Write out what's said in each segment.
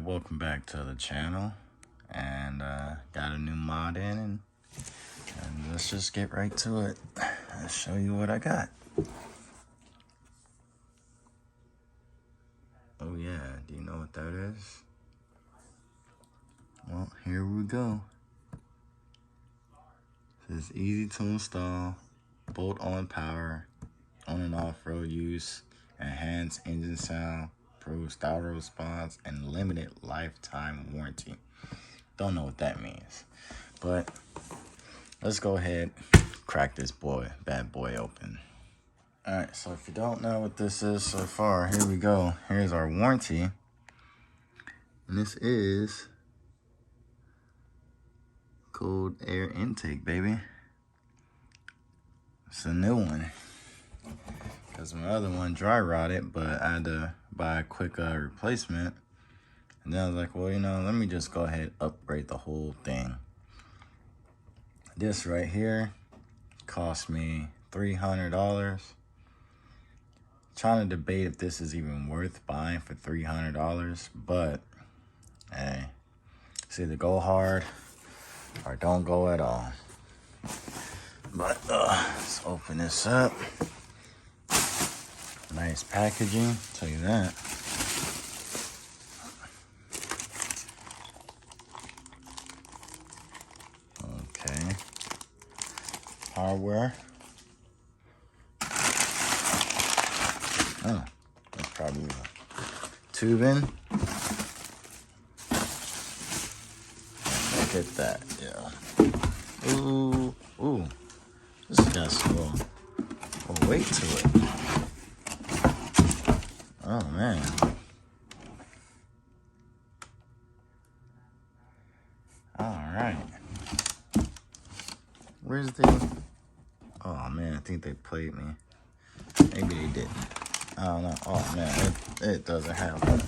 welcome back to the channel, and got a new mod in, and let's just get right to it. I'll show you what I got. Oh yeah, do you know what that is? Well, here we go. It's easy to install, bolt-on power, on and off-road use, enhanced engine sound, improves throttle response, and limited lifetime warranty. Don't know what that means, but let's go ahead, crack this bad boy open. All right, so if you don't know what this is so far, here we go. Here's our warranty, and this is cold air intake, baby. It's a new one, because my other one dry rotted, but I had to buy a quick replacement. And then I was like, well, you know, let me just go ahead and upgrade the whole thing. This right here cost me $300. Trying to debate if this is even worth buying for $300, but hey, it's either go hard or don't go at all. But let's open this up. Nice packaging, tell you that. Okay, hardware. Oh, that's probably tubing. Look at that, yeah. Ooh, this has got some little weight to it. Oh man. All right. Where's the? Oh man, I think they played me. Maybe they didn't. I don't know. Oh man, it doesn't have that.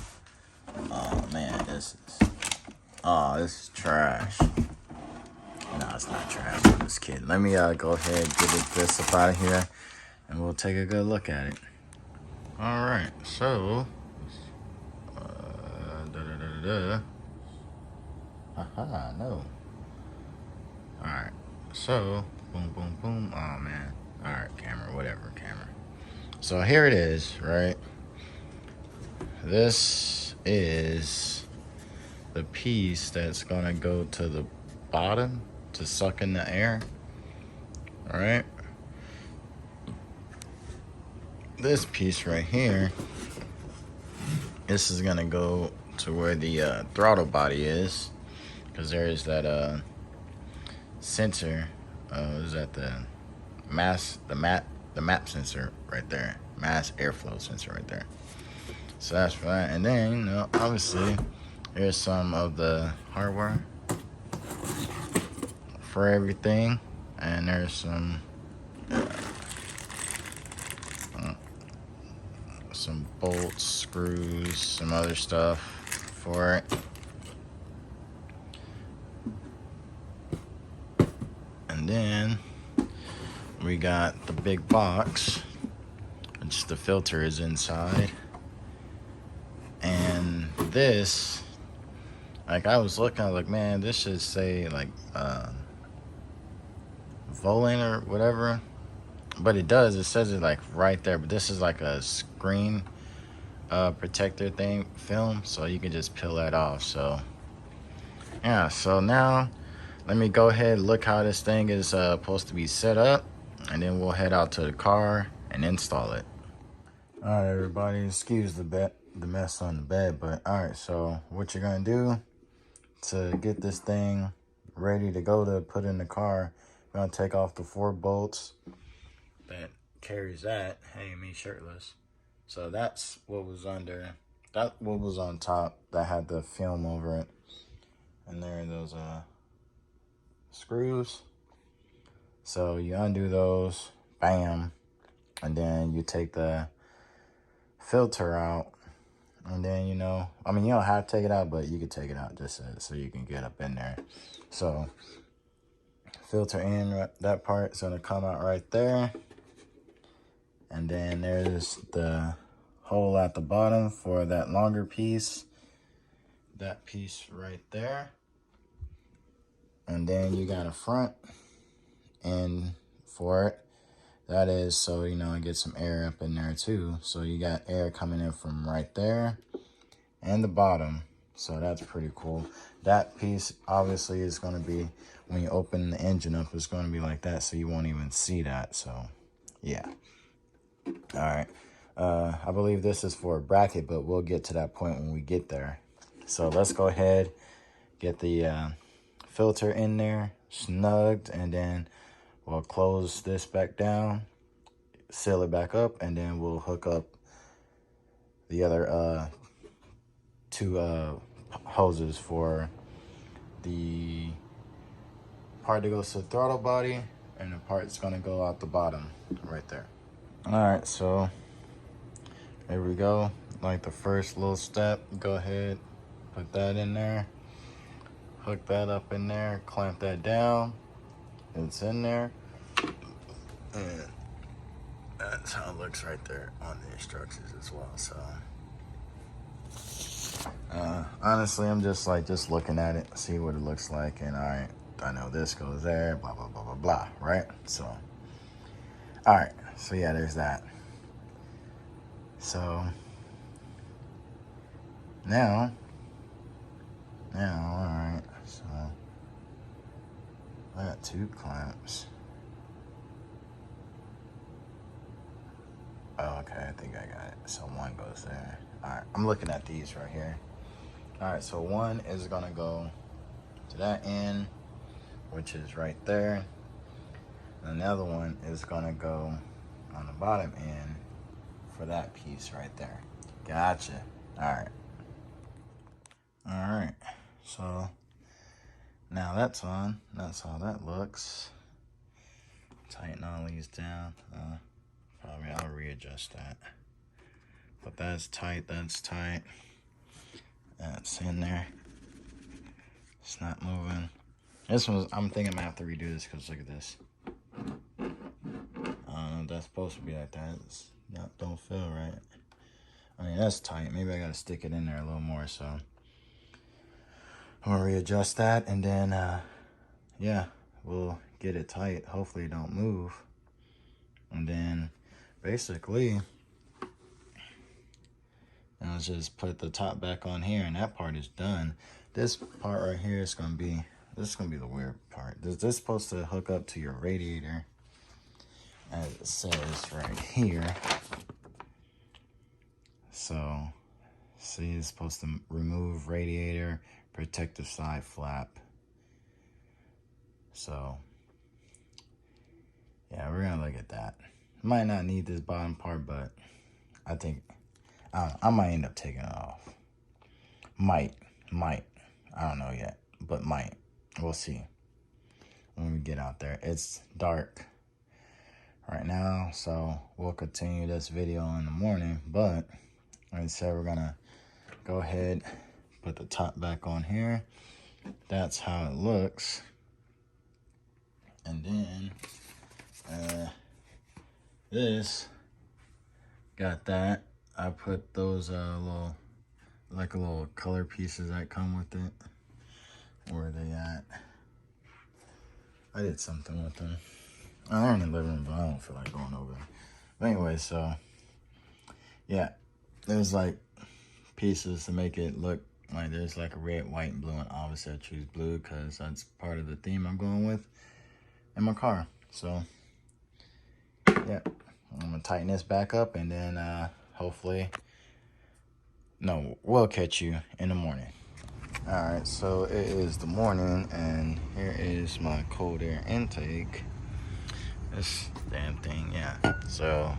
Oh man, this is trash. No, it's not trash. I'm just kidding. Let me go ahead and get this up out of here, and we'll take a good look at it. All right, so Haha, no. All right, so boom, boom, boom. Oh man. All right, camera, whatever, camera. So here it is, right? This is the piece that's gonna go to the bottom to suck in the air. All right. This piece right here, this is gonna go to where the throttle body is, because there is that sensor. Is that the map sensor right there, mass airflow sensor right there. So that's for that. And then, you know, obviously here's some of the hardware for everything, and there's some bolts, screws, some other stuff for it. And then we got the big box, which the filter is inside. And this, like, I was looking, I was like, man, this should say like Volant or whatever, but it does, it says it like right there, but this is like a screen protector thing, film, so you can just peel that off. So yeah, so now let me go ahead and look how this thing is supposed to be set up, and then we'll head out to the car and install it. All right, everybody, excuse the mess on the bed, but all right, so what you're gonna do to get this thing ready to go to put in the car, you're gonna take off the 4 bolts that carries that. Hey, me shirtless. So that's what was under, that what was on top that had the film over it. And there are those screws. So you undo those, bam, and then you take the filter out. And then, you know, I mean, you don't have to take it out, but you can take it out just so you can get up in there. So filter in, that part's gonna come out right there. And then there's the hole at the bottom for that longer piece that piece right there. And then you got a front end for it. That is so, you know, get some air up in there too. So you got air coming in from right there and the bottom. So that's pretty cool. That piece obviously is going to be, when you open the engine up, it's going to be like that, so you won't even see that. So yeah. All right. I believe this is for a bracket, but we'll get to that point when we get there. So let's go ahead, get the filter in there, snugged, and then we'll close this back down, seal it back up, and then we'll hook up the other two hoses for the part that goes to the throttle body and the part that's gonna go out the bottom right there. All right, so there we go. Like the first little step, go ahead, put that in there, hook that up in there, clamp that down. It's in there, and that's how it looks right there on the instructions as well. So honestly, I'm just looking at it, see what it looks like, and all right, I know this goes there, blah blah blah blah blah, right? So all right, so yeah, there's that. So now, all right, so I got two clamps. Oh, okay, I think I got it. So one goes there. All right, I'm looking at these right here. All right, so one is gonna go to that end, which is right there. And another one is gonna go on the bottom end for that piece right there. Gotcha. All right. All right, so now that's on. That's how that looks. Tighten all these down. Probably I'll readjust that. But that's tight, that's tight. That's in there. It's not moving. This one's, I'm thinking I'm gonna have to redo this because look at this. That's supposed to be like that. It's not, don't feel right. I mean, that's tight. Maybe I gotta stick it in there a little more, so I'm gonna readjust that, and then yeah, we'll get it tight. Hopefully it don't move. And then basically I'll just put the top back on here, and that part is done. This part right here is gonna be, this is gonna be the weird part. Is this supposed to hook up to your radiator, as it says right here? So see, it's supposed to remove radiator, protective side flap. So yeah, we're gonna look at that. Might not need this bottom part, but I think I might end up taking it off. Might. I don't know yet, but might. We'll see when we get out there. It's dark right now, so we'll continue this video in the morning. But like I said, we're gonna go ahead, put the top back on here. That's how it looks. And then this got that. I put those little color pieces that come with it. Where are they at? I did something with them. They're in the living room, but I don't feel like going over there. But anyway, so yeah, there's like pieces to make it look like there's like a red, white, and blue, and obviously I choose blue because that's part of the theme I'm going with in my car. So yeah, I'm gonna tighten this back up, and then hopefully, no, we'll catch you in the morning. All right, so it is the morning, and here is my cold air intake. This damn thing, yeah. So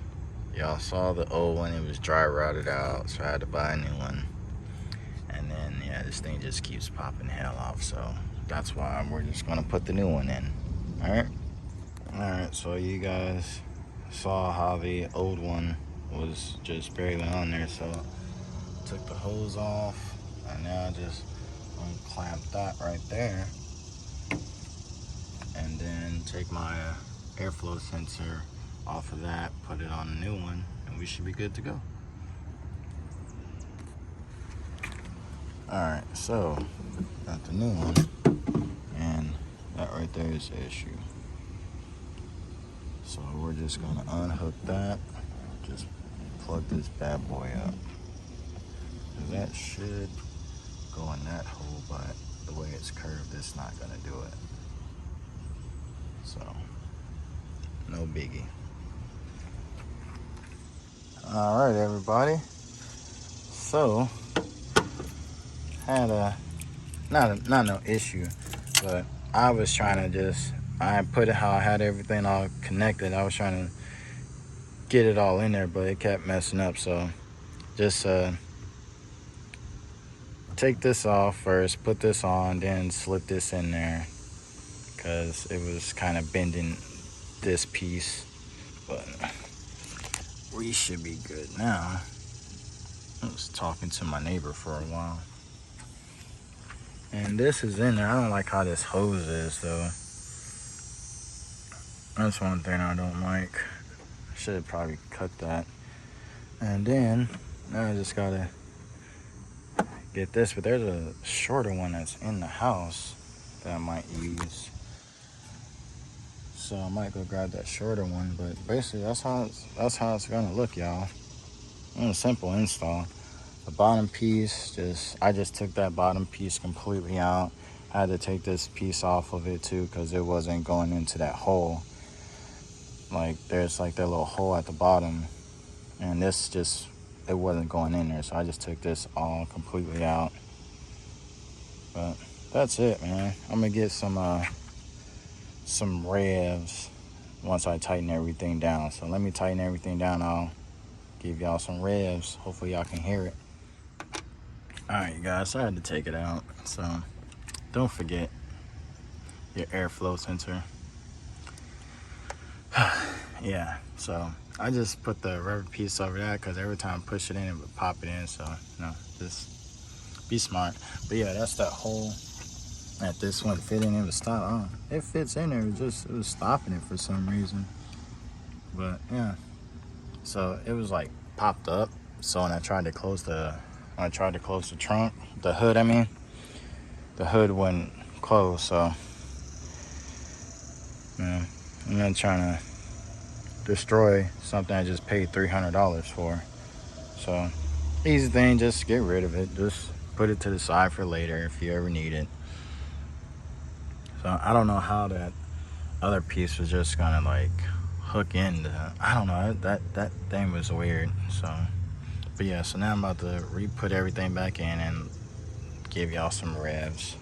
y'all saw the old one, it was dry rotted out, so I had to buy a new one. And then yeah, this thing just keeps popping hell off, so that's why we're just gonna put the new one in. All right, so you guys saw how the old one was just barely on there, so took the hose off, and now I just unclamp that right there, and then take my airflow sensor off of that, put it on a new one, and we should be good to go. Alright, so got the new one, and that right there is the issue. So we're just gonna unhook that, just plug this bad boy up. That should go in that hole, but the way it's curved, it's not gonna do it. So, no biggie. Alright, everybody. So, had not no issue, but I was trying to I put it how I had everything all connected. I was trying to get it all in there, but it kept messing up. So just take this off first, put this on, then slip this in there, because it was kind of bending this piece. But we should be good now. I was talking to my neighbor for a while. And this is in there. I don't like how this hose is, though. That's one thing I don't like. I should have probably cut that. And then, now I just gotta get this. But there's a shorter one that's in the house that I might use. So I might go grab that shorter one. But basically, that's how it's gonna look, y'all. A simple install. The bottom piece, I just took that bottom piece completely out. I had to take this piece off of it too, because it wasn't going into that hole. Like, there's like that little hole at the bottom, and this it wasn't going in there. So I just took this all completely out. But that's it, man. I'm gonna get some revs once I tighten everything down. So let me tighten everything down. I'll give y'all some revs. Hopefully y'all can hear it. Alright, you guys, so I had to take it out. So don't forget your airflow sensor. Yeah, so I just put the rubber piece over that, because every time I push it in, it would pop it in. So, just be smart. But yeah, that's that hole that this one fit in. It was stop. It fits in there. It was stopping it for some reason. But yeah, so it was like popped up. So when I tried to close the trunk, the hood, the hood wouldn't close. So yeah, I'm not trying to destroy something I just paid $300 for. So easy thing, just get rid of it. Just put it to the side for later if you ever need it. So I don't know how that other piece was just gonna like hook in. I don't know, that thing was weird. So, but yeah, so now I'm about to re-put everything back in and give y'all some revs.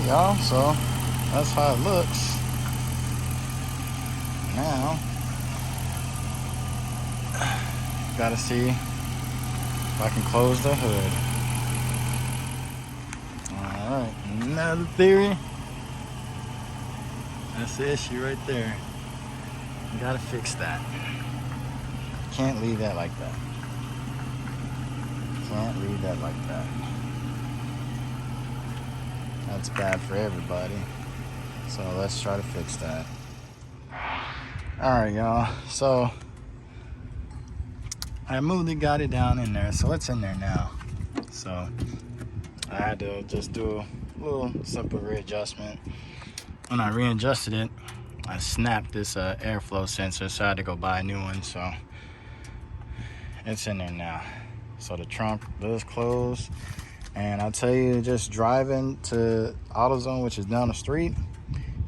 Y'all, so that's how it looks. Now gotta see if I can close the hood. Alright, another theory. That's the issue right there. You gotta fix that. Can't leave that like that. Can't leave that like that. That's bad for everybody. So let's try to fix that. Alright, y'all. So I moved it, got it down in there, so it's in there now. So I had to just do a little simple readjustment. When I readjusted it, I snapped this airflow sensor, so I had to go buy a new one. So it's in there now. So the trunk does close, and I tell you, just driving to AutoZone, which is down the street,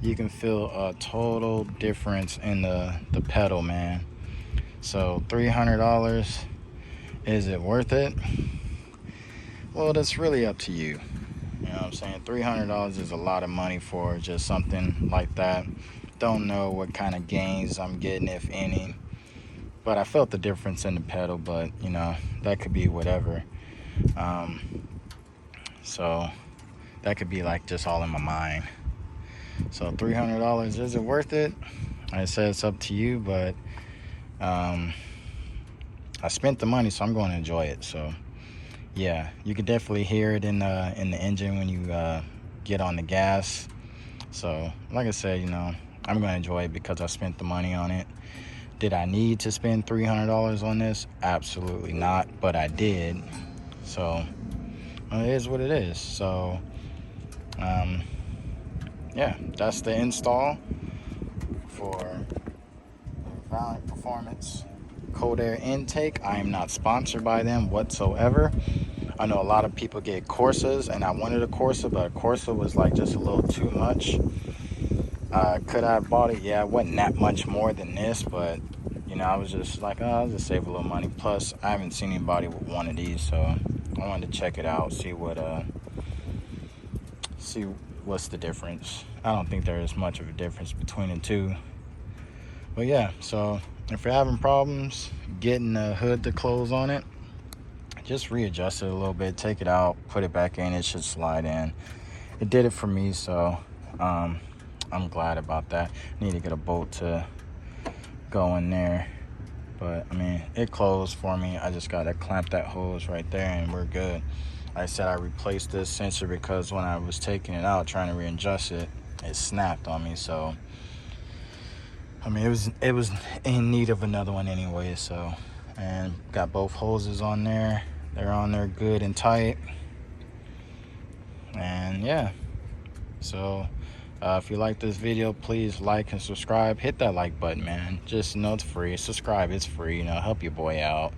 you can feel a total difference in the pedal, man. So $300, is it worth it? Well, that's really up to you. You know what I'm saying? $300 is a lot of money for just something like that. Don't know what kind of gains I'm getting, if any. But I felt the difference in the pedal, but, you know, that could be whatever. So that could be like just all in my mind. So $300, is it worth it? I said it's up to you, but I spent the money, so I'm going to enjoy it. So yeah, you can definitely hear it in the engine when you get on the gas. So like I said, you know, I'm going to enjoy it because I spent the money on it. Did I need to spend $300 on this? Absolutely not, but I did. So it is what it is. So yeah, that's the install for the Volant Performance cold air intake. I am not sponsored by them whatsoever. I know a lot of people get Corsas, and I wanted a Corsa, but a Corsa was like just a little too much. Could I have bought it? Yeah, it wasn't that much more than this, but you know, I was just like, oh, I'll just save a little money. Plus, I haven't seen anybody with one of these, so I wanted to check it out, see what's the difference. I don't think there is much of a difference between the two. But yeah, so if you're having problems getting the hood to close on it, just readjust it a little bit, take it out, put it back in, it should slide in. It did it for me, so I'm glad about that. I need to get a bolt to go in there, but I mean, it closed for me. I just gotta clamp that hose right there and we're good. Like I said, I replaced this sensor because when I was taking it out trying to readjust it, it snapped on me. So I mean, it was in need of another one anyway. So, and got both hoses on there. They're on there good and tight. And yeah, so if you like this video, please like and subscribe. Hit that like button, man. Just know it's free. Subscribe, it's free. You know, help your boy out.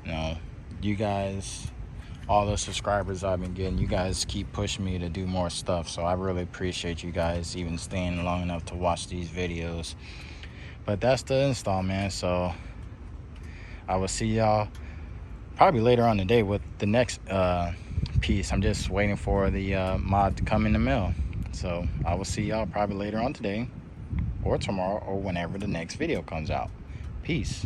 You know, you guys, all the subscribers I've been getting, you guys keep pushing me to do more stuff. So I really appreciate you guys even staying long enough to watch these videos. But that's the install, man. So I will see y'all probably later on today with the next piece. I'm just waiting for the mod to come in the mail. So I will see y'all probably later on today or tomorrow or whenever the next video comes out. Peace.